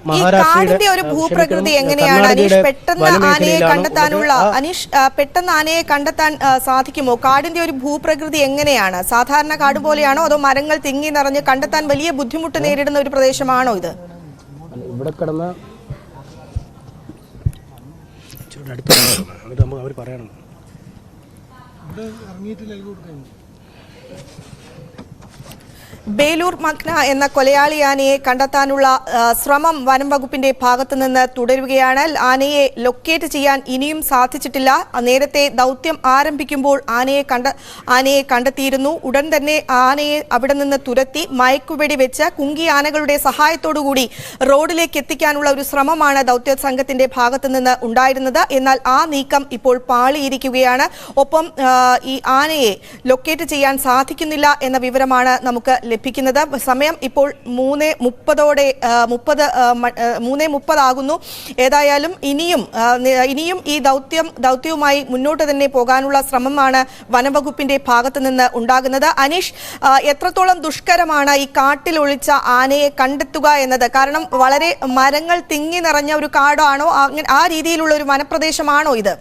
കാടിന്റെ ഒരു ഭൂപ്രകൃതി എങ്ങനെയാണ് അനീഷ്? പെട്ടെന്ന് ആനയെ കണ്ടെത്താനുള്ള പെട്ടെന്ന് ആനയെ കണ്ടെത്താൻ സാധിക്കുമോ? കാടിന്റെ ഒരു ഭൂപ്രകൃതി എങ്ങനെയാണ്? സാധാരണ കാട് പോലെയാണോ അതോ മരങ്ങൾ തിങ്ങി നിറഞ്ഞ് കണ്ടെത്താൻ വലിയ ബുദ്ധിമുട്ട് നേരിടുന്ന ഒരു പ്രദേശമാണോ ഇത്? ഇവിടെ കിടന്ന ബേലൂർ മഗ്ന എന്ന കൊലയാളി ആനയെ കണ്ടെത്താനുള്ള ശ്രമം വനം വകുപ്പിന്റെ ഭാഗത്തു നിന്ന് തുടരുകയാണ്. ആനയെ ലൊക്കേറ്റ് ചെയ്യാൻ ഇനിയും സാധിച്ചിട്ടില്ല. നേരത്തെ ദൗത്യം ആരംഭിക്കുമ്പോൾ ആനയെ കണ്ടെത്തിയിരുന്നു. ഉടൻ തന്നെ ആനയെ അവിടെ നിന്ന് തുരത്തി മയക്കുവെടി വെച്ച് കുങ്കി ആനകളുടെ സഹായത്തോടുകൂടി റോഡിലേക്ക് എത്തിക്കാനുള്ള ഒരു ശ്രമമാണ് ദൗത്യ സംഘത്തിന്റെ ഭാഗത്തു നിന്ന് ഉണ്ടായിരുന്നത്. എന്നാൽ ആ നീക്കം ഇപ്പോൾ പാളിയിരിക്കുകയാണ്. ഒപ്പം ഈ ആനയെ ലൊക്കേറ്റ് ചെയ്യാൻ സാധിക്കുന്നില്ല എന്ന വിവരമാണ് നമുക്ക് ലഭിക്കുന്നത്. സമയം ഇപ്പോൾ 3:30 ആകുന്നു. ഏതായാലും ഇനിയും ഈ ദൗത്യവുമായി മുന്നോട്ട് തന്നെ പോകാനുള്ള ശ്രമമാണ് വനംവകുപ്പിന്റെ ഭാഗത്ത് നിന്ന് ഉണ്ടാകുന്നത്. അനീഷ്, എത്രത്തോളം ദുഷ്കരമാണ് ഈ കാട്ടിൽ ഒളിച്ച ആനയെ കണ്ടെത്തുക എന്നത്? കാരണം വളരെ മരങ്ങൾ തിങ്ങി നിറഞ്ഞ ഒരു കാടാണോ, ആ രീതിയിലുള്ള ഒരു വനപ്രദേശമാണോ ഇത്?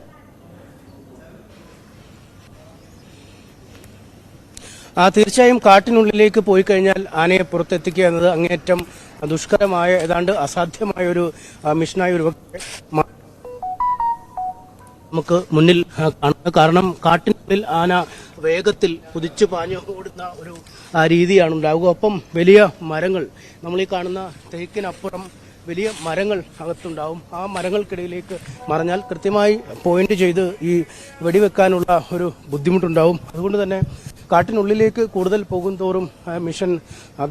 തീർച്ചയായും കാട്ടിനുള്ളിലേക്ക് പോയി കഴിഞ്ഞാൽ ആനയെ പുറത്തെത്തിക്കുക എന്നത് അങ്ങേയറ്റം ദുഷ്കരമായ, ഏതാണ്ട് അസാധ്യമായ ഒരു മിഷനായ ഒരു നമുക്ക് മുന്നിൽ കാണുന്നത്. കാരണം കാട്ടിനുള്ളിൽ ആന വേഗത്തിൽ കുതിച്ചു പാഞ്ഞു ഓടുന്ന ഒരു രീതിയാണ് ഉണ്ടാവുക. ഒപ്പം വലിയ മരങ്ങൾ, നമ്മൾ ഈ കാണുന്ന തേക്കിനപ്പുറം വലിയ മരങ്ങൾ അകത്തുണ്ടാവും. ആ മരങ്ങൾക്കിടയിലേക്ക് മറഞ്ഞാൽ കൃത്യമായി പോയിന്റ് ചെയ്ത് ഈ വെടിവെക്കാനുള്ള ഒരു ബുദ്ധിമുട്ടുണ്ടാവും. അതുകൊണ്ട് തന്നെ കാട്ടിനുള്ളിലേക്ക് കൂടുതൽ പോകും തോറും മിഷൻ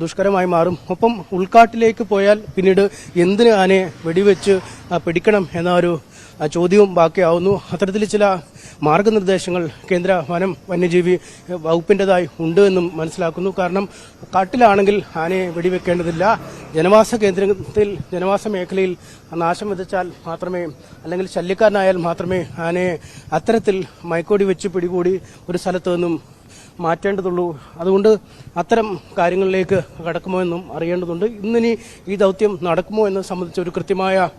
ദുഷ്കരമായി മാറും. ഒപ്പം ഉൾക്കാട്ടിലേക്ക് പോയാൽ പിന്നീട് എന്തിന് ആനയെ വെടിവെച്ച് പിടിക്കണം എന്ന ഒരു ചോദ്യവും ബാക്കിയാവുന്നു. അത്തരത്തിൽ ചില മാർഗനിർദ്ദേശങ്ങൾ കേന്ദ്ര വനം വന്യജീവി വകുപ്പിൻ്റെതായി ഉണ്ട് എന്നും മനസ്സിലാക്കുന്നു. കാരണം കാട്ടിലാണെങ്കിൽ ആനയെ വെടിവെക്കേണ്ടതില്ല. ജനവാസ കേന്ദ്രത്തിൽ, ജനവാസ മേഖലയിൽ നാശം വിതച്ചാൽ മാത്രമേ, അല്ലെങ്കിൽ ശല്യക്കാരനായാൽ മാത്രമേ ആനയെ അത്തരത്തിൽ മയക്കോടി വെച്ച് പിടികൂടി ഒരു സ്ഥലത്തു നിന്നും മാറ്റേണ്ടതുള്ളൂ. അതുകൊണ്ട് അത്തരം കാര്യങ്ങളിലേക്ക് കടക്കുമോ എന്നും അറിയേണ്ടതുണ്ട്. ഇന്നിനി ഈ ദൗത്യം നടക്കുമോ എന്ന് സംബന്ധിച്ച ഒരു കൃത്യമായ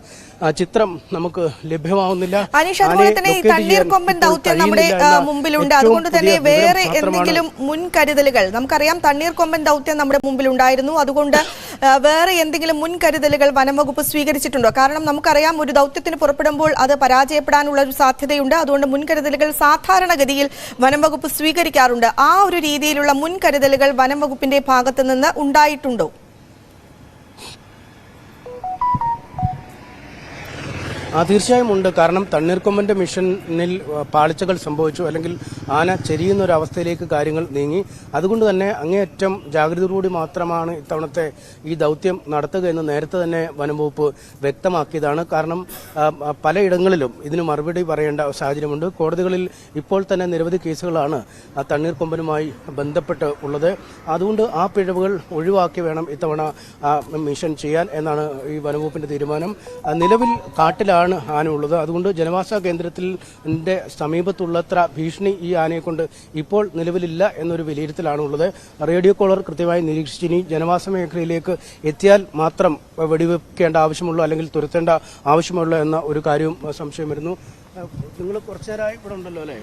ചിത്രം നമുക്ക് ലഭ്യമാവുന്നില്ല. അനീഷ്, അതുപോലെ തന്നെ ഈ തണ്ണീർക്കൊമ്പൻ ദൗത്യം നമ്മുടെ മുമ്പിലുണ്ട്. അതുകൊണ്ട് തന്നെ വേറെ എന്തെങ്കിലും മുൻകരുതലുകൾ, നമുക്കറിയാം തണ്ണീർക്കൊമ്പൻ ദൗത്യം നമ്മുടെ മുമ്പിലുണ്ടായിരുന്നു, അതുകൊണ്ട് വേറെ എന്തെങ്കിലും മുൻകരുതലുകൾ വനംവകുപ്പ് സ്വീകരിച്ചിട്ടുണ്ടോ? കാരണം നമുക്കറിയാം ഒരു ദൗത്യത്തിന് പുറപ്പെടുമ്പോൾ അത് പരാജയപ്പെടാനുള്ള ഒരു സാധ്യതയുണ്ട്. അതുകൊണ്ട് മുൻകരുതലുകൾ സാധാരണഗതിയിൽ വനംവകുപ്പ് സ്വീകരിക്കാറുണ്ട്. ആ ഒരു രീതിയിലുള്ള മുൻകരുതലുകൾ വനംവകുപ്പിന്റെ ഭാഗത്ത് നിന്ന് ഉണ്ടായിട്ടുണ്ടോ? തീർച്ചയായും ഉണ്ട്. കാരണം തണ്ണീർക്കൊമ്പന്റെ മിഷനിൽ പാളിച്ചകൾ സംഭവിച്ചു, അല്ലെങ്കിൽ ആന ചെരിയുന്ന ഒരു അവസ്ഥയിലേക്ക് കാര്യങ്ങൾ നീങ്ങി. അതുകൊണ്ട് തന്നെ അങ്ങേയറ്റം ജാഗ്രതയോടുകൂടി മാത്രമാണ് ഇത്തവണത്തെ ഈ ദൗത്യം നടത്തുക എന്ന് നേരത്തെ തന്നെ വനംവകുപ്പ് വ്യക്തമാക്കിയതാണ്. കാരണം പലയിടങ്ങളിലും ഇതിന് മറുപടി പറയേണ്ട സാഹചര്യമുണ്ട്. കോടതികളിൽ ഇപ്പോൾ തന്നെ നിരവധി കേസുകളാണ് തണ്ണീർക്കൊമ്പനുമായി ബന്ധപ്പെട്ട് ഉള്ളത്. അതുകൊണ്ട് ആ പിഴവുകൾ ഒഴിവാക്കി വേണം ഇത്തവണ മിഷൻ ചെയ്യാൻ എന്നാണ് ഈ വനംവകുപ്പിന്റെ തീരുമാനം. നിലവിൽ കാട്ടിലാണ് ആന ഉള്ളത്. അതുകൊണ്ട് ജനവാസ കേന്ദ്രത്തിന്റെ സമീപത്തുള്ളത്ര ഭീഷണി ഈ ആനയെ കൊണ്ട് ഇപ്പോൾ നിലവിലില്ല എന്നൊരു വിലയിരുത്തലാണുള്ളത്. റേഡിയോ കോളർ കൃത്യമായി നിരീക്ഷിച്ചിനി ജനവാസ മേഖലയിലേക്ക് എത്തിയാൽ മാത്രം വെടിവെക്കേണ്ട ആവശ്യമുള്ളൂ, അല്ലെങ്കിൽ തുരത്തേണ്ട ആവശ്യമുള്ളൂ എന്ന ഒരു കാര്യവും സംശയം വരുന്നു. നിങ്ങൾ കുറച്ചു നേരമായി ഇവിടെ ഉണ്ടല്ലോ അല്ലേ?